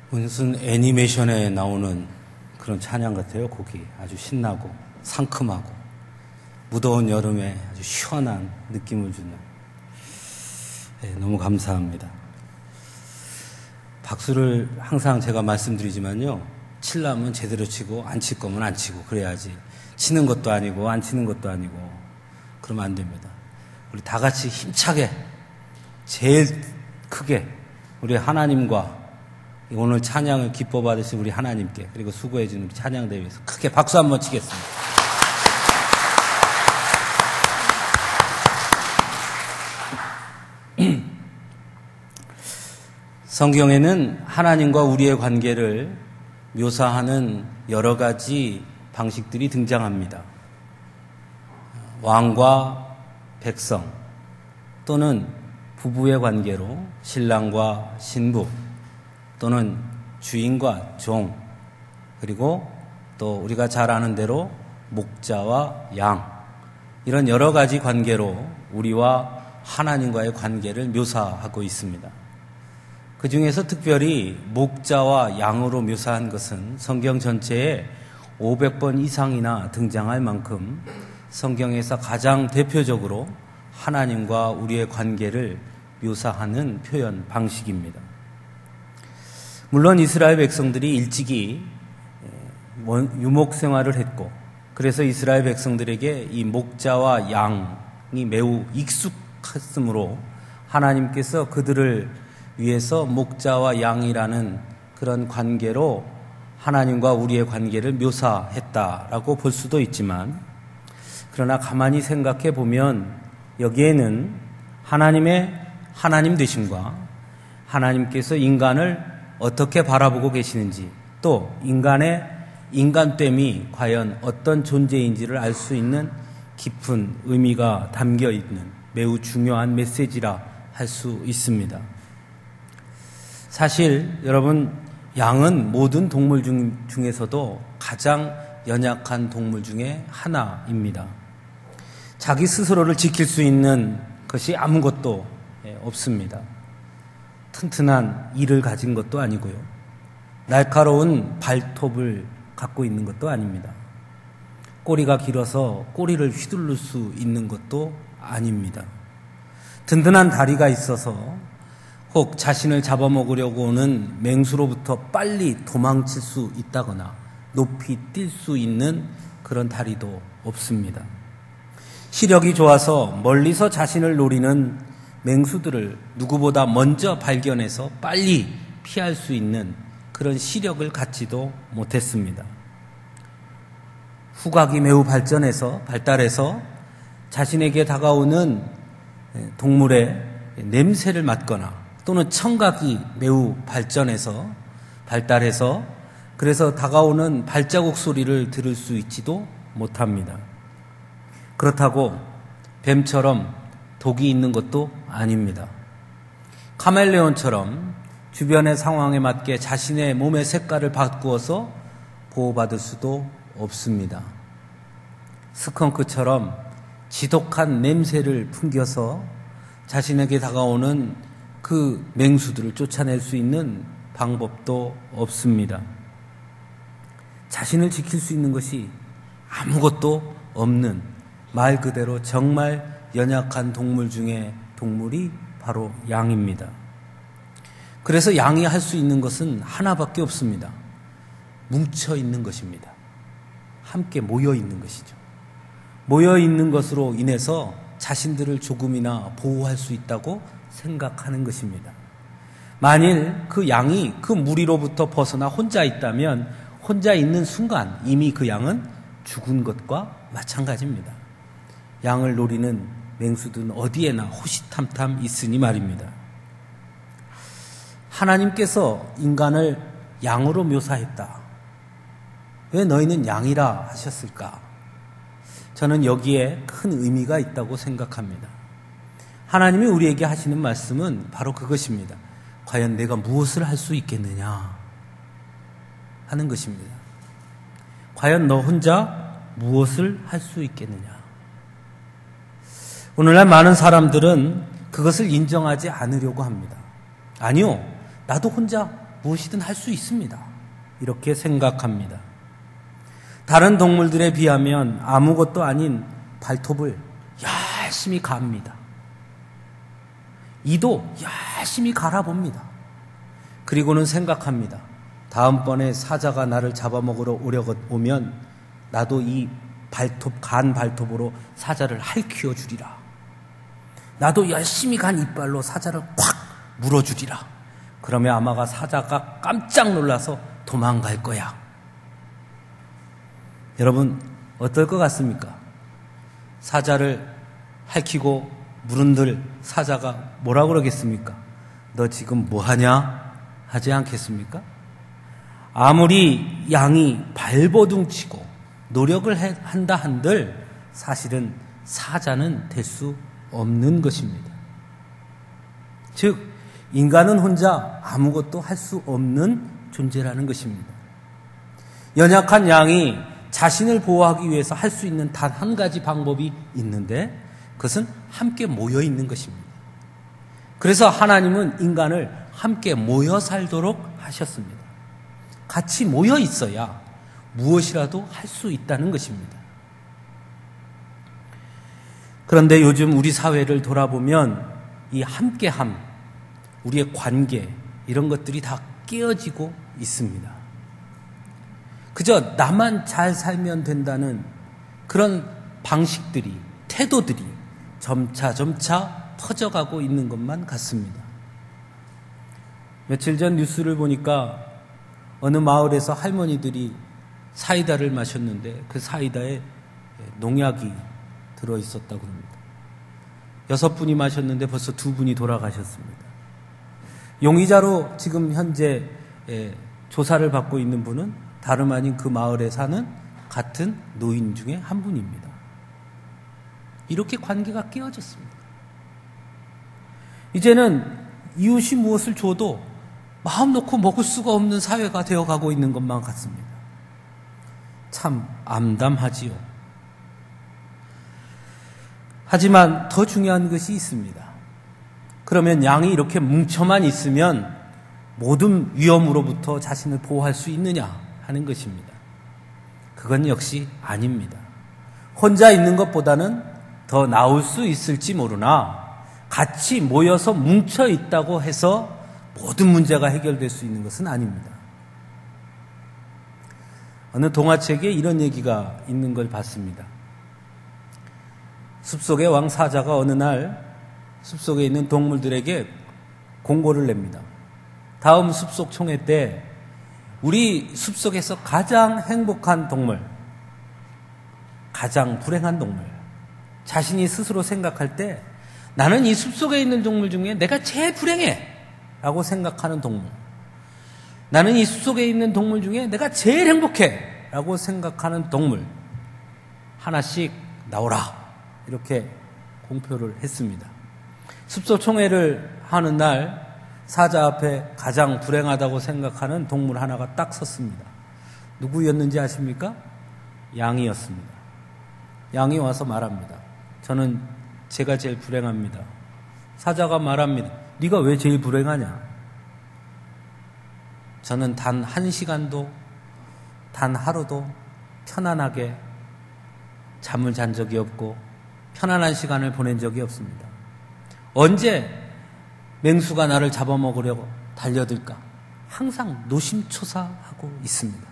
무슨 애니메이션에 나오는 그런 찬양 같아요. 곡이 아주 신나고 상큼하고 무더운 여름에 아주 시원한 느낌을 주는. 네, 너무 감사합니다. 박수를 항상 제가 말씀드리지만요, 치려면 제대로 치고 안 칠 거면 안 치고 그래야지. 치는 것도 아니고 안 치는 것도 아니고 그러면 안 됩니다. 우리 다 같이 힘차게 제일 크게 우리 하나님과 오늘 찬양을 기뻐 받으신 우리 하나님께, 그리고 수고해 주는 찬양대회에서 크게 박수 한번 치겠습니다. 성경에는 하나님과 우리의 관계를 묘사하는 여러 가지 방식들이 등장합니다. 왕과 백성, 또는 부부의 관계로 신랑과 신부, 또는 주인과 종, 그리고 또 우리가 잘 아는 대로 목자와 양, 이런 여러 가지 관계로 우리와 하나님과의 관계를 묘사하고 있습니다. 그 중에서 특별히 목자와 양으로 묘사한 것은 성경 전체에 500번 이상이나 등장할 만큼 성경에서 가장 대표적으로 하나님과 우리의 관계를 묘사하는 표현 방식입니다. 물론 이스라엘 백성들이 일찍이 유목 생활을 했고, 그래서 이스라엘 백성들에게 이 목자와 양이 매우 익숙했으므로 하나님께서 그들을 위해서 목자와 양이라는 그런 관계로 하나님과 우리의 관계를 묘사했다라고 볼 수도 있지만, 그러나 가만히 생각해 보면 여기에는 하나님의 하나님 되심과 하나님께서 인간을 어떻게 바라보고 계시는지, 또 인간의 인간됨이 과연 어떤 존재인지를 알 수 있는 깊은 의미가 담겨 있는 매우 중요한 메시지라 할 수 있습니다. 사실 여러분, 양은 모든 동물 중에서도 가장 연약한 동물 중에 하나입니다. 자기 스스로를 지킬 수 있는 것이 아무것도 없습니다. 튼튼한 이를 가진 것도 아니고요, 날카로운 발톱을 갖고 있는 것도 아닙니다. 꼬리가 길어서 꼬리를 휘두를 수 있는 것도 아닙니다. 든든한 다리가 있어서 혹 자신을 잡아먹으려고 오는 맹수로부터 빨리 도망칠 수 있다거나 높이 뛸 수 있는 그런 다리도 없습니다. 시력이 좋아서 멀리서 자신을 노리는 맹수들을 누구보다 먼저 발견해서 빨리 피할 수 있는 그런 시력을 갖지도 못했습니다. 후각이 매우 발달해서 자신에게 다가오는 동물의 냄새를 맡거나, 또는 청각이 매우 발달해서 그래서 다가오는 발자국 소리를 들을 수 있지도 못합니다. 그렇다고 뱀처럼 독이 있는 것도 아닙니다. 카멜레온처럼 주변의 상황에 맞게 자신의 몸의 색깔을 바꾸어서 보호받을 수도 없습니다. 스컹크처럼 지독한 냄새를 풍겨서 자신에게 다가오는 그 맹수들을 쫓아낼 수 있는 방법도 없습니다. 자신을 지킬 수 있는 것이 아무것도 없는, 말 그대로 정말 연약한 동물 중에 동물이 바로 양입니다. 그래서 양이 할 수 있는 것은 하나밖에 없습니다. 뭉쳐 있는 것입니다. 함께 모여 있는 것이죠. 모여 있는 것으로 인해서 자신들을 조금이나 보호할 수 있다고 생각하는 것입니다. 만일 그 양이 그 무리로부터 벗어나 혼자 있다면 혼자 있는 순간 이미 그 양은 죽은 것과 마찬가지입니다. 양을 노리는 맹수들은 어디에나 호시탐탐 있으니 말입니다. 하나님께서 인간을 양으로 묘사했다. 왜 너희는 양이라 하셨을까? 저는 여기에 큰 의미가 있다고 생각합니다. 하나님이 우리에게 하시는 말씀은 바로 그것입니다. 과연 내가 무엇을 할 수 있겠느냐 하는 것입니다. 과연 너 혼자 무엇을 할 수 있겠느냐. 오늘날 많은 사람들은 그것을 인정하지 않으려고 합니다. 아니요, 나도 혼자 무엇이든 할 수 있습니다. 이렇게 생각합니다. 다른 동물들에 비하면 아무것도 아닌 발톱을 열심히 갑니다. 이도 열심히 갈아봅니다. 그리고는 생각합니다. 다음번에 사자가 나를 잡아먹으러 오면 나도 이 간 발톱으로 사자를 할퀴어 주리라. 나도 열심히 간 이빨로 사자를 콱 물어주리라. 그러면 아마 사자가 깜짝 놀라서 도망갈 거야. 여러분 어떨 것 같습니까? 사자를 할퀴고 물은들 사자가 뭐라 그러겠습니까? 너 지금 뭐하냐? 하지 않겠습니까? 아무리 양이 발버둥치고 노력을 한다 한들 사실은 사자는 될 수 없는 것입니다. 즉 인간은 혼자 아무것도 할 수 없는 존재라는 것입니다. 연약한 양이 자신을 보호하기 위해서 할 수 있는 단 한 가지 방법이 있는데 그것은 함께 모여 있는 것입니다. 그래서 하나님은 인간을 함께 모여 살도록 하셨습니다. 같이 모여 있어야 무엇이라도 할 수 있다는 것입니다. 그런데 요즘 우리 사회를 돌아보면 이 함께함, 우리의 관계 이런 것들이 다 깨어지고 있습니다. 그저 나만 잘 살면 된다는 그런 방식들이, 태도들이 점차 퍼져가고 있는 것만 같습니다. 며칠 전 뉴스를 보니까 어느 마을에서 할머니들이 사이다를 마셨는데 그 사이다에 농약이 들어있었다고 합니다. 6분이 마셨는데 벌써 2분이 돌아가셨습니다. 용의자로 지금 현재 조사를 받고 있는 분은 다름 아닌 그 마을에 사는 같은 노인 중에 한 분입니다. 이렇게 관계가 깨어졌습니다. 이제는 이웃이 무엇을 줘도 마음 놓고 먹을 수가 없는 사회가 되어가고 있는 것만 같습니다. 참 암담하지요. 하지만 더 중요한 것이 있습니다. 그러면 양이 이렇게 뭉쳐만 있으면 모든 위험으로부터 자신을 보호할 수 있느냐 하는 것입니다. 그건 역시 아닙니다. 혼자 있는 것보다는 더 나을 수 있을지 모르나 같이 모여서 뭉쳐 있다고 해서 모든 문제가 해결될 수 있는 것은 아닙니다. 어느 동화책에 이런 얘기가 있는 걸 봤습니다. 숲속의 왕 사자가 어느 날 숲속에 있는 동물들에게 공고를 냅니다. 다음 숲속 총회 때 우리 숲속에서 가장 행복한 동물, 가장 불행한 동물, 자신이 스스로 생각할 때 나는 이 숲속에 있는 동물 중에 내가 제일 불행해 라고 생각하는 동물, 나는 이 숲속에 있는 동물 중에 내가 제일 행복해 라고 생각하는 동물 하나씩 나오라 이렇게 공표를 했습니다. 숲속 총회를 하는 날 사자 앞에 가장 불행하다고 생각하는 동물 하나가 딱 섰습니다. 누구였는지 아십니까? 양이었습니다. 양이 와서 말합니다. 저는 제가 제일 불행합니다. 사자가 말합니다. 네가 왜 제일 불행하냐? 저는 단 1시간도 단 하루도 편안하게 잠을 잔 적이 없고 편안한 시간을 보낸 적이 없습니다. 언제 맹수가 나를 잡아먹으려고 달려들까? 항상 노심초사하고 있습니다.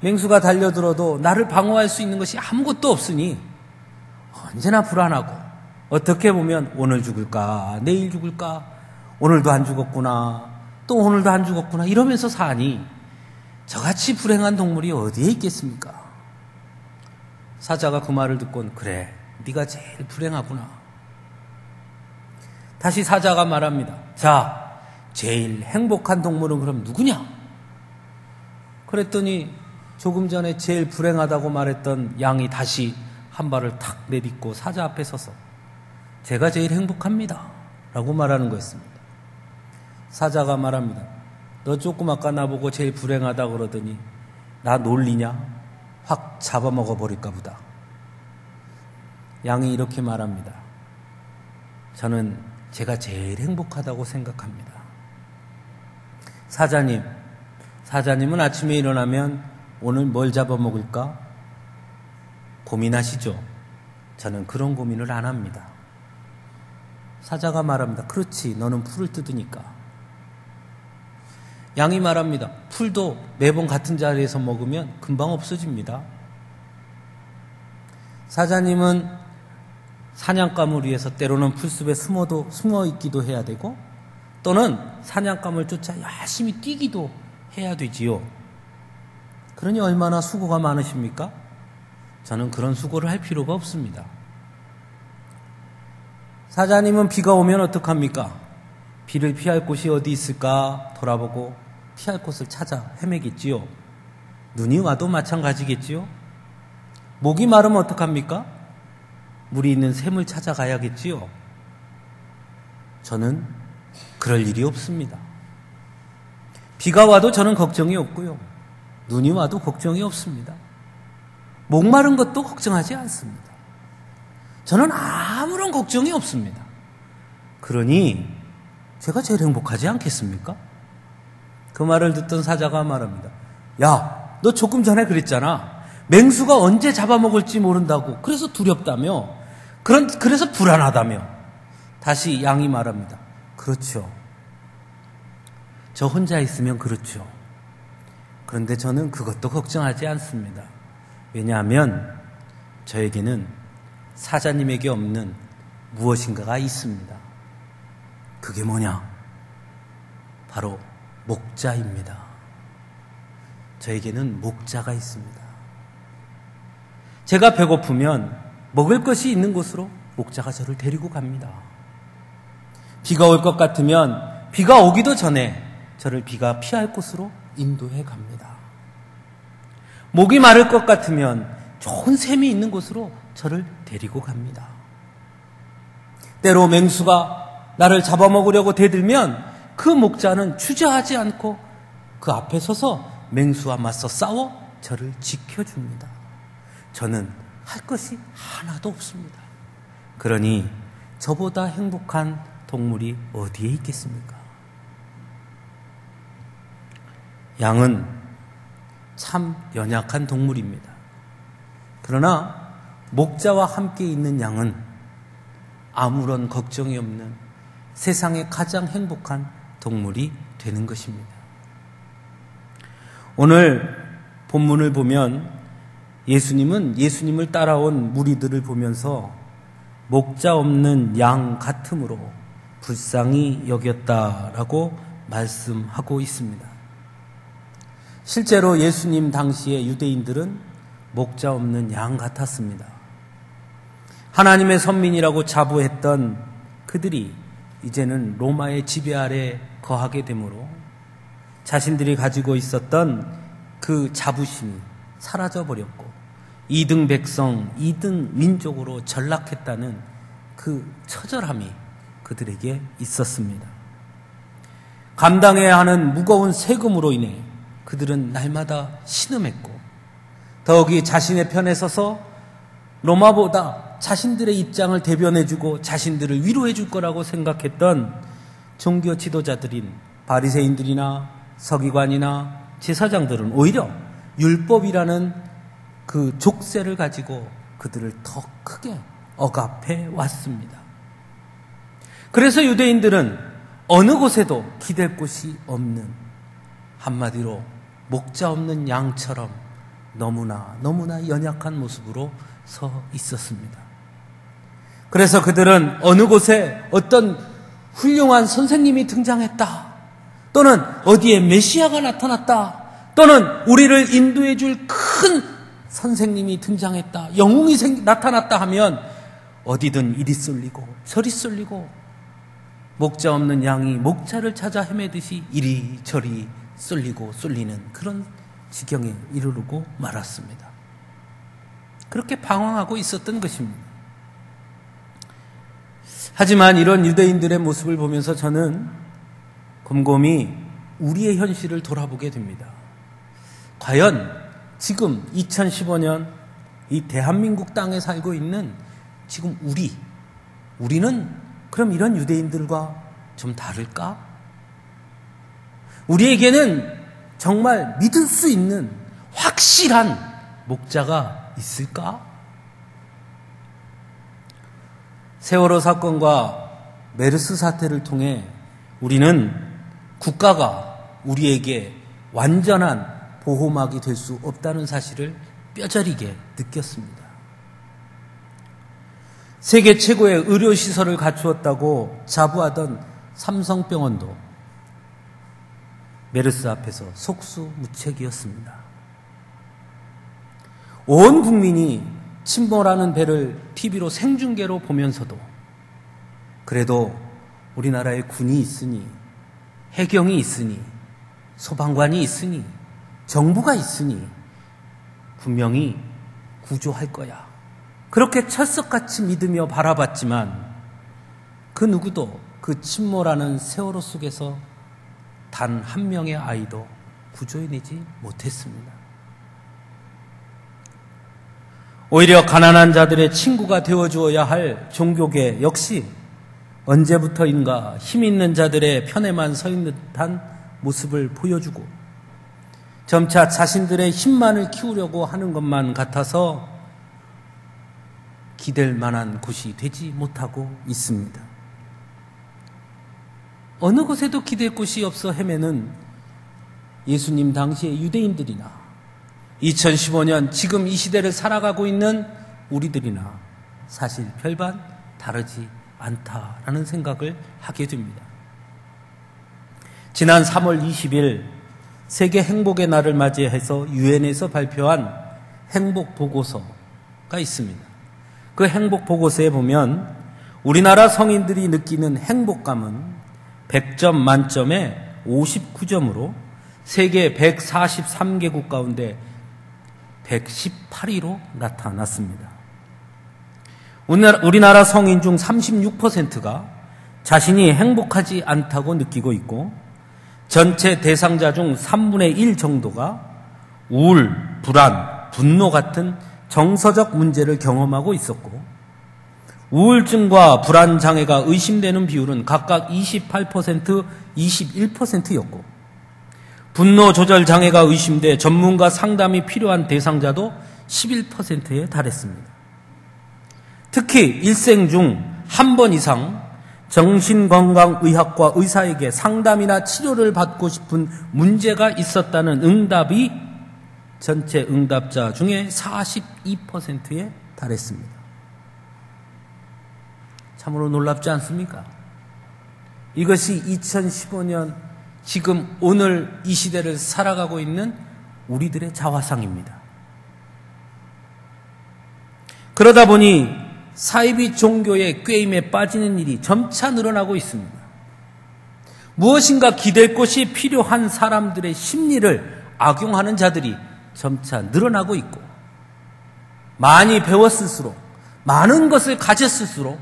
맹수가 달려들어도 나를 방어할 수 있는 것이 아무것도 없으니 언제나 불안하고 어떻게 보면 오늘 죽을까? 내일 죽을까? 오늘도 안 죽었구나. 또 오늘도 안 죽었구나. 이러면서 사니 저같이 불행한 동물이 어디에 있겠습니까? 사자가 그 말을 듣고는 그래, 네가 제일 불행하구나. 다시 사자가 말합니다. 자, 제일 행복한 동물은 그럼 누구냐? 그랬더니 조금 전에 제일 불행하다고 말했던 양이 다시 한 발을 탁 내딛고 사자 앞에 서서 제가 제일 행복합니다 라고 말하는 거였습니다. 사자가 말합니다. 너 조금 아까 나보고 제일 불행하다 그러더니 나 놀리냐? 확 잡아먹어 버릴까 보다. 양이 이렇게 말합니다. 저는 제가 제일 행복하다고 생각합니다. 사자님은 아침에 일어나면 오늘 뭘 잡아먹을까 고민하시죠? 저는 그런 고민을 안 합니다. 사자가 말합니다. 그렇지, 너는 풀을 뜯으니까. 양이 말합니다. 풀도 매번 같은 자리에서 먹으면 금방 없어집니다. 사자님은 사냥감을 위해서 때로는 풀숲에 숨어 있기도 해야 되고, 또는 사냥감을 쫓아 열심히 뛰기도 해야 되지요. 그러니 얼마나 수고가 많으십니까? 저는 그런 수고를 할 필요가 없습니다. 사자님은 비가 오면 어떡합니까? 비를 피할 곳이 어디 있을까 돌아보고 피할 곳을 찾아 헤매겠지요. 눈이 와도 마찬가지겠지요. 목이 마르면 어떡합니까? 물이 있는 샘을 찾아가야겠지요. 저는 그럴 일이 없습니다. 비가 와도 저는 걱정이 없고요. 눈이 와도 걱정이 없습니다. 목마른 것도 걱정하지 않습니다. 저는 아무런 걱정이 없습니다. 그러니 제가 제일 행복하지 않겠습니까? 그 말을 듣던 사자가 말합니다. 야, 너 조금 전에 그랬잖아. 맹수가 언제 잡아먹을지 모른다고. 그래서 두렵다며. 그래서 불안하다며. 다시 양이 말합니다. 그렇죠. 저 혼자 있으면 그렇죠. 그런데 저는 그것도 걱정하지 않습니다. 왜냐하면 저에게는 사자님에게 없는 무엇인가가 있습니다. 그게 뭐냐? 바로 목자입니다. 저에게는 목자가 있습니다. 제가 배고프면 먹을 것이 있는 곳으로 목자가 저를 데리고 갑니다. 비가 올 것 같으면 비가 오기도 전에 저를 비가 피할 곳으로 인도해 갑니다. 목이 마를 것 같으면 좋은 샘이 있는 곳으로 저를 데리고 갑니다. 때로 맹수가 나를 잡아먹으려고 대들면 그 목자는 주저하지 않고 그 앞에 서서 맹수와 맞서 싸워 저를 지켜줍니다. 저는 할 것이 하나도 없습니다. 그러니 저보다 행복한 동물이 어디에 있겠습니까? 양은 참 연약한 동물입니다. 그러나 목자와 함께 있는 양은 아무런 걱정이 없는 세상에 가장 행복한 동물이 되는 것입니다. 오늘 본문을 보면 예수님은 예수님을 따라온 무리들을 보면서 목자 없는 양 같음으로 불쌍히 여겼다라고 말씀하고 있습니다. 실제로 예수님 당시의 유대인들은 목자 없는 양 같았습니다. 하나님의 선민이라고 자부했던 그들이 이제는 로마의 지배 아래 거하게 되므로 자신들이 가지고 있었던 그 자부심이 사라져버렸고 2등 백성, 2등 민족으로 전락했다는 그 처절함이 그들에게 있었습니다. 감당해야 하는 무거운 세금으로 인해 그들은 날마다 신음했고 더욱이 자신의 편에 서서 로마보다 자신들의 입장을 대변해주고 자신들을 위로해줄 거라고 생각했던 종교 지도자들인 바리새인들이나 서기관이나 제사장들은 오히려 율법이라는 그 족쇄를 가지고 그들을 더 크게 억압해 왔습니다. 그래서 유대인들은 어느 곳에도 기댈 곳이 없는, 한마디로 목자 없는 양처럼 너무나 연약한 모습으로 서 있었습니다. 그래서 그들은 어느 곳에 어떤 훌륭한 선생님이 등장했다, 또는 어디에 메시아가 나타났다, 또는 우리를 인도해 줄 큰 선생님이 등장했다, 영웅이 나타났다 하면 어디든 이리 쏠리고 저리 쏠리고 목자 없는 양이 목자를 찾아 헤매듯이 이리저리 쏠리고 쏠리는 그런 지경에 이르르고 말았습니다. 그렇게 방황하고 있었던 것입니다. 하지만 이런 유대인들의 모습을 보면서 저는 곰곰이 우리의 현실을 돌아보게 됩니다. 과연 지금 2015년 이 대한민국 땅에 살고 있는 지금 우리는 그럼 이런 유대인들과 좀 다를까? 우리에게는 정말 믿을 수 있는 확실한 목자가 있을까? 세월호 사건과 메르스 사태를 통해 우리는 국가가 우리에게 완전한 보호막이 될 수 없다는 사실을 뼈저리게 느꼈습니다. 세계 최고의 의료시설을 갖추었다고 자부하던 삼성병원도 메르스 앞에서 속수무책이었습니다. 온 국민이 침몰하는 배를 TV로 생중계로 보면서도 그래도 우리나라에 군이 있으니, 해경이 있으니, 소방관이 있으니, 정부가 있으니 분명히 구조할 거야. 그렇게 철석같이 믿으며 바라봤지만 그 누구도 그 침몰하는 세월호 속에서 단 한 명의 아이도 구조해내지 못했습니다. 오히려 가난한 자들의 친구가 되어주어야 할 종교계 역시 언제부터인가 힘 있는 자들의 편에만 서 있는 듯한 모습을 보여주고 점차 자신들의 힘만을 키우려고 하는 것만 같아서 기댈 만한 곳이 되지 못하고 있습니다. 어느 곳에도 기댈 곳이 없어 헤매는 예수님 당시의 유대인들이나 2015년 지금 이 시대를 살아가고 있는 우리들이나 사실 별반 다르지 않다라는 생각을 하게 됩니다. 지난 3월 20일 세계 행복의 날을 맞이해서 유엔에서 발표한 행복 보고서가 있습니다. 그 행복 보고서에 보면 우리나라 성인들이 느끼는 행복감은 100점 만점에 59점으로 세계 143개국 가운데 118위로 나타났습니다. 우리나라 성인 중 36%가 자신이 행복하지 않다고 느끼고 있고 전체 대상자 중 3분의 1 정도가 우울, 불안, 분노 같은 정서적 문제를 경험하고 있었고 우울증과 불안 장애가 의심되는 비율은 각각 28%, 21%였고 분노 조절 장애가 의심돼 전문가 상담이 필요한 대상자도 11%에 달했습니다. 특히 일생 중 한 번 이상 정신건강의학과 의사에게 상담이나 치료를 받고 싶은 문제가 있었다는 응답이 전체 응답자 중에 42%에 달했습니다. 참으로 놀랍지 않습니까? 이것이 2015년 지금 오늘 이 시대를 살아가고 있는 우리들의 자화상입니다. 그러다 보니 사이비 종교의 꾀임에 빠지는 일이 점차 늘어나고 있습니다. 무엇인가 기댈 곳이 필요한 사람들의 심리를 악용하는 자들이 점차 늘어나고 있고 많이 배웠을수록 많은 것을 가졌을수록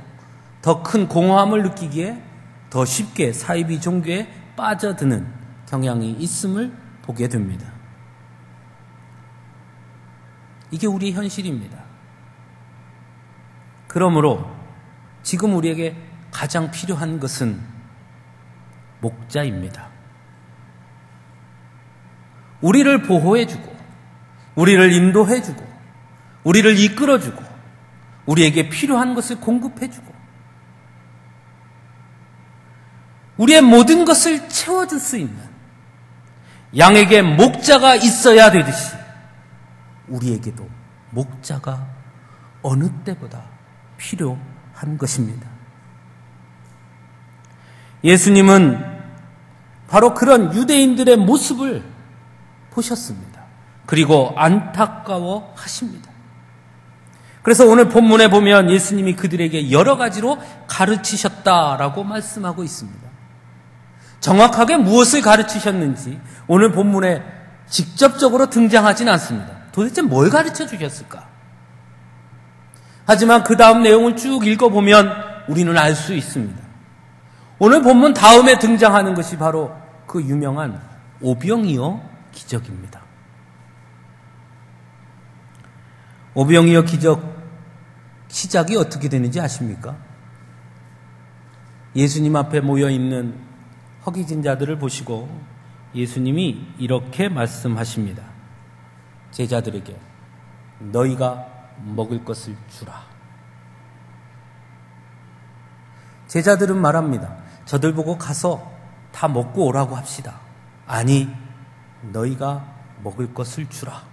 더 큰 공허함을 느끼기에 더 쉽게 사이비 종교에 빠져드는 경향이 있음을 보게 됩니다. 이게 우리의 현실입니다. 그러므로 지금 우리에게 가장 필요한 것은 목자입니다. 우리를 보호해주고 우리를 인도해주고 우리를 이끌어주고 우리에게 필요한 것을 공급해주고 우리의 모든 것을 채워줄 수 있는 양에게 목자가 있어야 되듯이 우리에게도 목자가 어느 때보다 필요한 것입니다. 예수님은 바로 그런 유대인들의 모습을 보셨습니다. 그리고 안타까워 하십니다. 그래서 오늘 본문에 보면 예수님이 그들에게 여러 가지로 가르치셨다라고 말씀하고 있습니다. 정확하게 무엇을 가르치셨는지 오늘 본문에 직접적으로 등장하진 않습니다. 도대체 뭘 가르쳐 주셨을까? 하지만 그 다음 내용을 쭉 읽어보면 우리는 알 수 있습니다. 오늘 본문 다음에 등장하는 것이 바로 그 유명한 오병이어 기적입니다. 오병이어 기적 시작이 어떻게 되는지 아십니까? 예수님 앞에 모여있는 허기진 자들을 보시고 예수님이 이렇게 말씀하십니다. 제자들에게 너희가 먹을 것을 주라. 제자들은 말합니다. 저들 보고 가서 다 먹고 오라고 합시다. 아니, 너희가 먹을 것을 주라.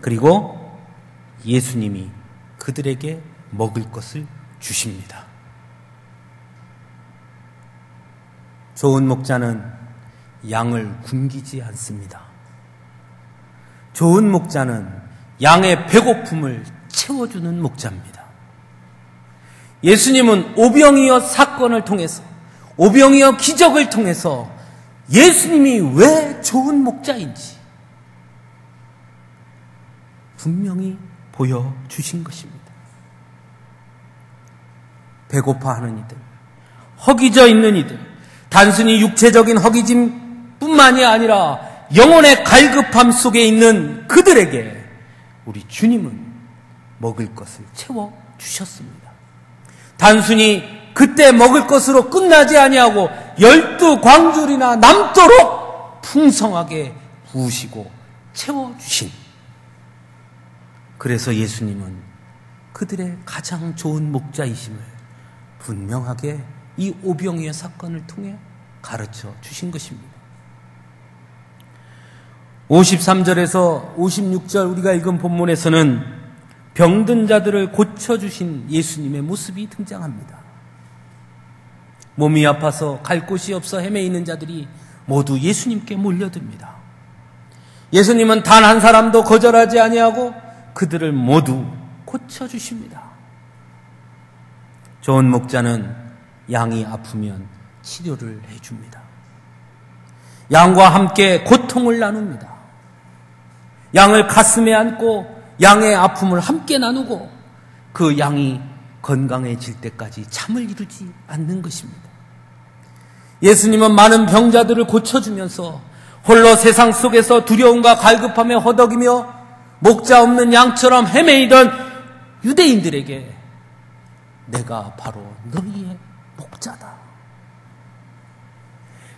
그리고 예수님이 그들에게 먹을 것을 주십니다. 좋은 목자는 양을 굶기지 않습니다. 좋은 목자는 양의 배고픔을 채워주는 목자입니다. 예수님은 오병이어 사건을 통해서, 오병이어 기적을 통해서 예수님이 왜 좋은 목자인지 분명히 보여주신 것입니다. 배고파하는 이들, 허기져 있는 이들, 단순히 육체적인 허기짐뿐만이 아니라 영혼의 갈급함 속에 있는 그들에게 우리 주님은 먹을 것을 채워주셨습니다. 단순히 그때 먹을 것으로 끝나지 아니하고 12광줄이나 남도록 풍성하게 부으시고 채워주신, 그래서 예수님은 그들의 가장 좋은 목자이심을 분명하게 이 오병이어 사건을 통해 가르쳐 주신 것입니다. 53절에서 56절 우리가 읽은 본문에서는 병든 자들을 고쳐주신 예수님의 모습이 등장합니다. 몸이 아파서 갈 곳이 없어 헤매이는 자들이 모두 예수님께 몰려듭니다. 예수님은 단 한 사람도 거절하지 아니하고 그들을 모두 고쳐주십니다. 좋은 목자는 양이 아프면 치료를 해줍니다. 양과 함께 고통을 나눕니다. 양을 가슴에 안고 양의 아픔을 함께 나누고 그 양이 건강해질 때까지 잠을 이루지 않는 것입니다. 예수님은 많은 병자들을 고쳐주면서 홀로 세상 속에서 두려움과 갈급함에 허덕이며 목자 없는 양처럼 헤매이던 유대인들에게 내가 바로 너희의 목자다.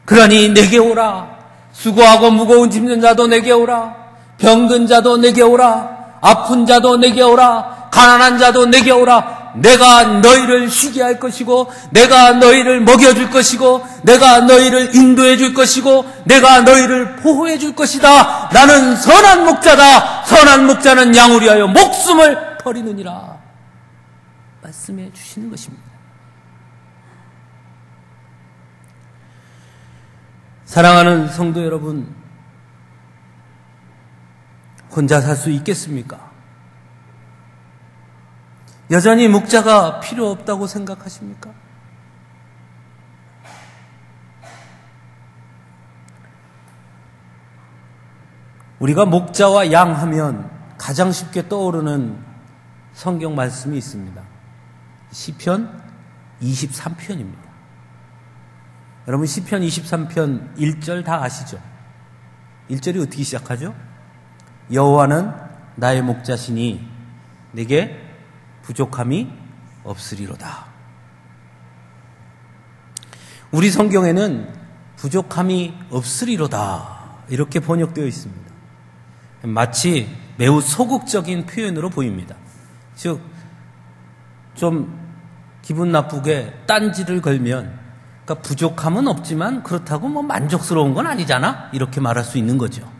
그러니 내게 오라. 수고하고 무거운 짐진 자도 내게 오라. 병든 자도 내게 오라. 아픈 자도 내게 오라. 가난한 자도 내게 오라. 내가 너희를 쉬게 할 것이고, 내가 너희를 먹여줄 것이고, 내가 너희를 인도해 줄 것이고, 내가 너희를 보호해 줄 것이다. 나는 선한 목자다. 선한 목자는 양을 위하여 목숨을 버리느니라. 말씀해 주시는 것입니다. 사랑하는 성도 여러분, 혼자 살 수 있겠습니까? 여전히 목자가 필요 없다고 생각하십니까? 우리가 목자와 양 하면 가장 쉽게 떠오르는 성경 말씀이 있습니다. 시편 23편입니다. 여러분 시편 23편 1절 다 아시죠? 1절이 어떻게 시작하죠? 여호와는 나의 목자시니 내게 부족함이 없으리로다. 우리 성경에는 부족함이 없으리로다 이렇게 번역되어 있습니다. 마치 매우 소극적인 표현으로 보입니다. 즉, 좀 기분 나쁘게 딴지를 걸면, 그러니까 부족함은 없지만 그렇다고 뭐 만족스러운 건 아니잖아? 이렇게 말할 수 있는 거죠.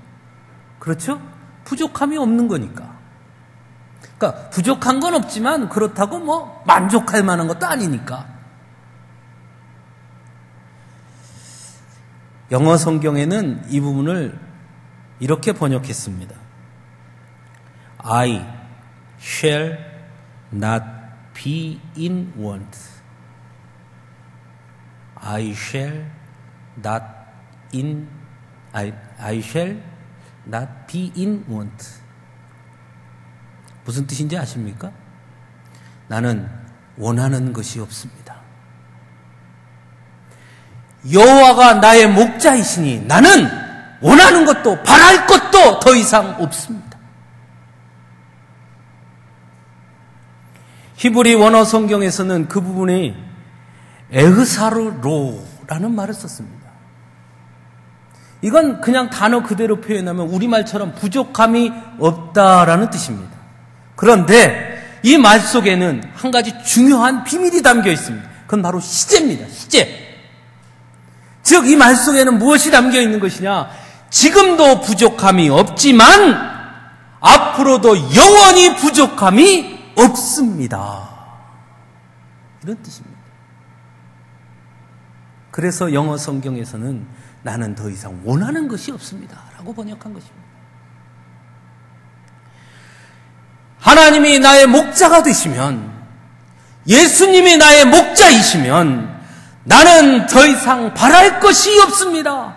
그렇죠? 부족함이 없는 거니까. 그러니까 부족한 건 없지만 그렇다고 뭐 만족할 만한 것도 아니니까. 영어 성경에는 이 부분을 이렇게 번역했습니다. I shall not be in want. I shall not be in want. 무슨 뜻인지 아십니까? 나는 원하는 것이 없습니다. 여호와가 나의 목자이시니 나는 원하는 것도 바랄 것도 더 이상 없습니다. 히브리 원어 성경에서는 그 부분이 에흐사르로라는 말을 썼습니다. 이건 그냥 단어 그대로 표현하면 우리말처럼 부족함이 없다라는 뜻입니다. 그런데 이 말 속에는 한 가지 중요한 비밀이 담겨 있습니다. 그건 바로 시제입니다. 시제. 즉, 이 말 속에는 무엇이 담겨 있는 것이냐? 지금도 부족함이 없지만 앞으로도 영원히 부족함이 없습니다. 이런 뜻입니다. 그래서 영어 성경에서는 나는 더 이상 원하는 것이 없습니다 라고 번역한 것입니다. 하나님이 나의 목자가 되시면, 예수님이 나의 목자이시면 나는 더 이상 바랄 것이 없습니다.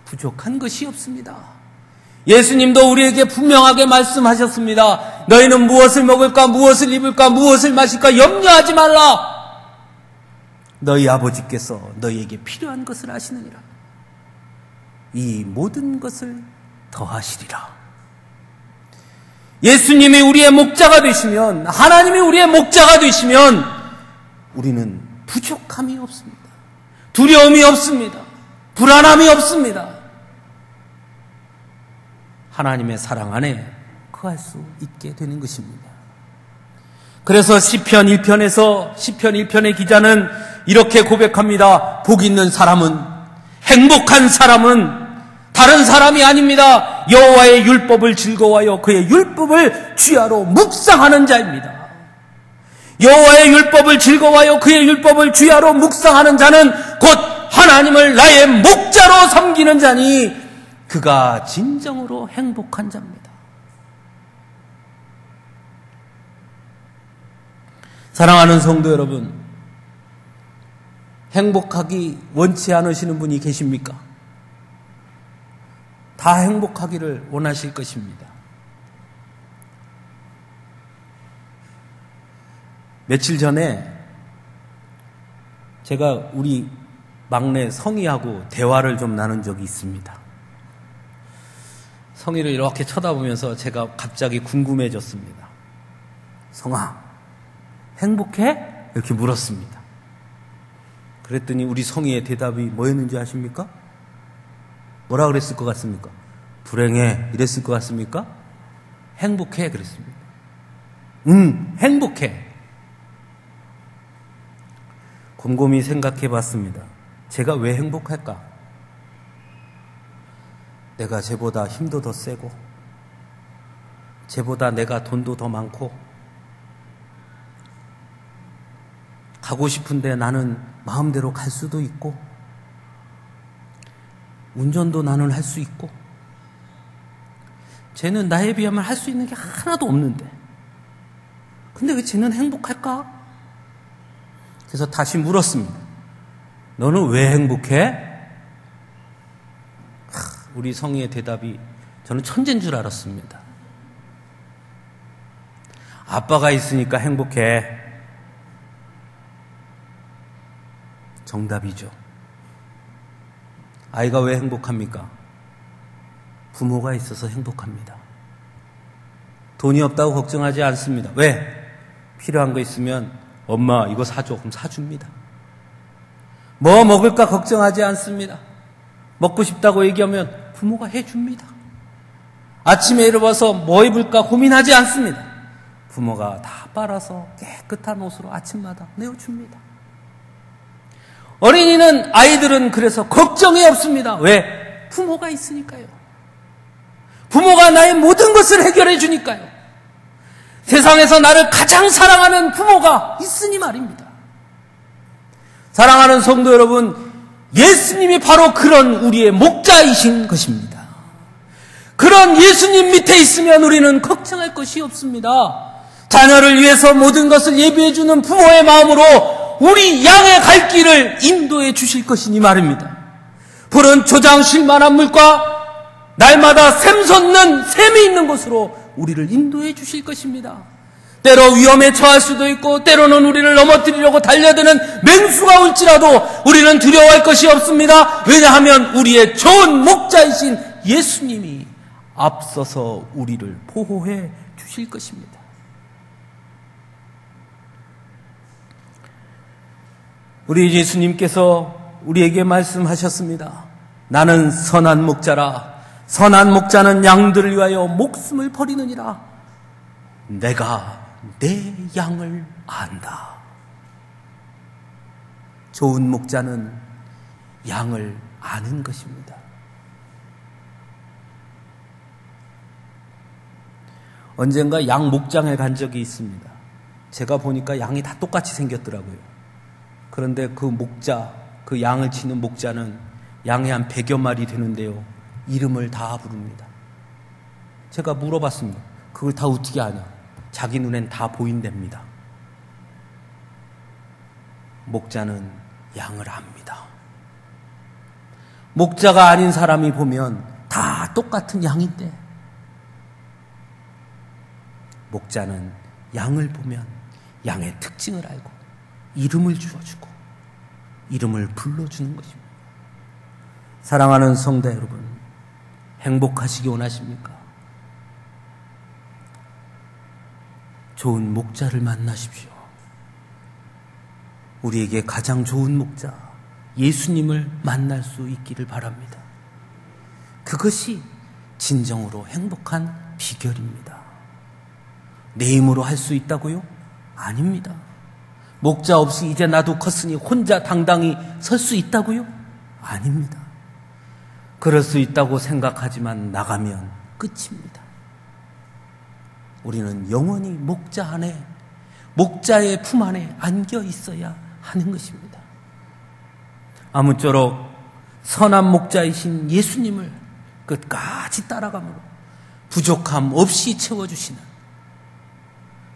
부족한 것이 없습니다. 예수님도 우리에게 분명하게 말씀하셨습니다. 너희는 무엇을 먹을까, 무엇을 입을까, 무엇을 마실까 염려하지 말라. 너희 아버지께서 너희에게 필요한 것을 아시느니라. 이 모든 것을 더하시리라. 예수님이 우리의 목자가 되시면, 하나님이 우리의 목자가 되시면 우리는 부족함이 없습니다. 두려움이 없습니다. 불안함이 없습니다. 하나님의 사랑 안에 거할 수 있게 되는 것입니다. 그래서 시편 1편의 기자는 이렇게 고백합니다. 복 있는 사람은, 행복한 사람은 다른 사람이 아닙니다. 여호와의 율법을 즐거워하여 그의 율법을 주야로 묵상하는 자입니다. 여호와의 율법을 즐거워하여 그의 율법을 주야로 묵상하는 자는 곧 하나님을 나의 목자로 섬기는 자니 그가 진정으로 행복한 자입니다. 사랑하는 성도 여러분, 행복하기 원치 않으시는 분이 계십니까? 다 행복하기를 원하실 것입니다. 며칠 전에 제가 우리 막내 성희하고 대화를 좀 나눈 적이 있습니다. 성희를 이렇게 쳐다보면서 제가 갑자기 궁금해졌습니다. 성아, 행복해? 이렇게 물었습니다. 그랬더니 우리 성희의 대답이 뭐였는지 아십니까? 뭐라 그랬을 것 같습니까? 불행해 이랬을 것 같습니까? 행복해 그랬습니다. 행복해. 곰곰이 생각해 봤습니다. 제가 왜 행복할까? 내가 쟤보다 힘도 더 세고, 쟤보다 내가 돈도 더 많고, 가고 싶은데 나는 마음대로 갈 수도 있고, 운전도 나는 할 수 있고, 쟤는 나에 비하면 할 수 있는 게 하나도 없는데, 근데 왜 쟤는 행복할까? 그래서 다시 물었습니다. 너는 왜 행복해? 우리 성희의 대답이 저는 천재인 줄 알았습니다. 아빠가 있으니까 행복해. 정답이죠. 아이가 왜 행복합니까? 부모가 있어서 행복합니다. 돈이 없다고 걱정하지 않습니다. 왜? 필요한 거 있으면 엄마 이거 사줘. 그럼 사줍니다. 뭐 먹을까 걱정하지 않습니다. 먹고 싶다고 얘기하면 부모가 해줍니다. 아침에 일어나서 뭐 입을까 고민하지 않습니다. 부모가 다 빨아서 깨끗한 옷으로 아침마다 내어줍니다. 어린이는, 아이들은 그래서 걱정이 없습니다. 왜? 부모가 있으니까요. 부모가 나의 모든 것을 해결해 주니까요. 세상에서 나를 가장 사랑하는 부모가 있으니 말입니다. 사랑하는 성도 여러분, 예수님이 바로 그런 우리의 목자이신 것입니다. 그런 예수님 밑에 있으면 우리는 걱정할 것이 없습니다. 자녀를 위해서 모든 것을 예비해 주는 부모의 마음으로 우리 양의 갈 길을 인도해 주실 것이니 말입니다. 푸른 초장 쉴 만한 물과 날마다 샘솟는 샘이 있는 곳으로 우리를 인도해 주실 것입니다. 때로 위험에 처할 수도 있고, 때로는 우리를 넘어뜨리려고 달려드는 맹수가 올지라도 우리는 두려워할 것이 없습니다. 왜냐하면 우리의 좋은 목자이신 예수님이 앞서서 우리를 보호해 주실 것입니다. 우리 예수님께서 우리에게 말씀하셨습니다. 나는 선한 목자라. 선한 목자는 양들을 위하여 목숨을 버리느니라. 내가 내 양을 안다. 좋은 목자는 양을 아는 것입니다. 언젠가 양 목장에 간 적이 있습니다. 제가 보니까 양이 다 똑같이 생겼더라고요. 그런데 그 목자, 그 양을 치는 목자는 양이 한 100여 마리 되는데요. 이름을 다 부릅니다. 제가 물어봤습니다. 그걸 다 어떻게 아냐? 자기 눈엔 다 보인답니다. 목자는 양을 압니다. 목자가 아닌 사람이 보면 다 똑같은 양인데 목자는 양을 보면 양의 특징을 알고 이름을 주어주고 이름을 불러주는 것입니다. 사랑하는 성도 여러분, 행복하시기 원하십니까? 좋은 목자를 만나십시오. 우리에게 가장 좋은 목자, 예수님을 만날 수 있기를 바랍니다. 그것이 진정으로 행복한 비결입니다. 내 힘으로 할 수 있다고요? 아닙니다. 목자 없이 이제 나도 컸으니 혼자 당당히 설 수 있다고요? 아닙니다. 그럴 수 있다고 생각하지만 나가면 끝입니다. 우리는 영원히 목자 안에, 목자의 품 안에 안겨 있어야 하는 것입니다. 아무쪼록 선한 목자이신 예수님을 끝까지 따라감으로 부족함 없이 채워주시는,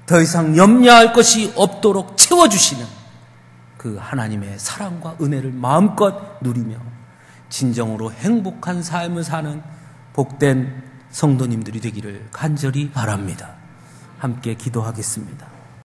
더 이상 염려할 것이 없도록 채워주시는 그 하나님의 사랑과 은혜를 마음껏 누리며 진정으로 행복한 삶을 사는 복된 성도님들이 되기를 간절히 바랍니다. 함께 기도하겠습니다.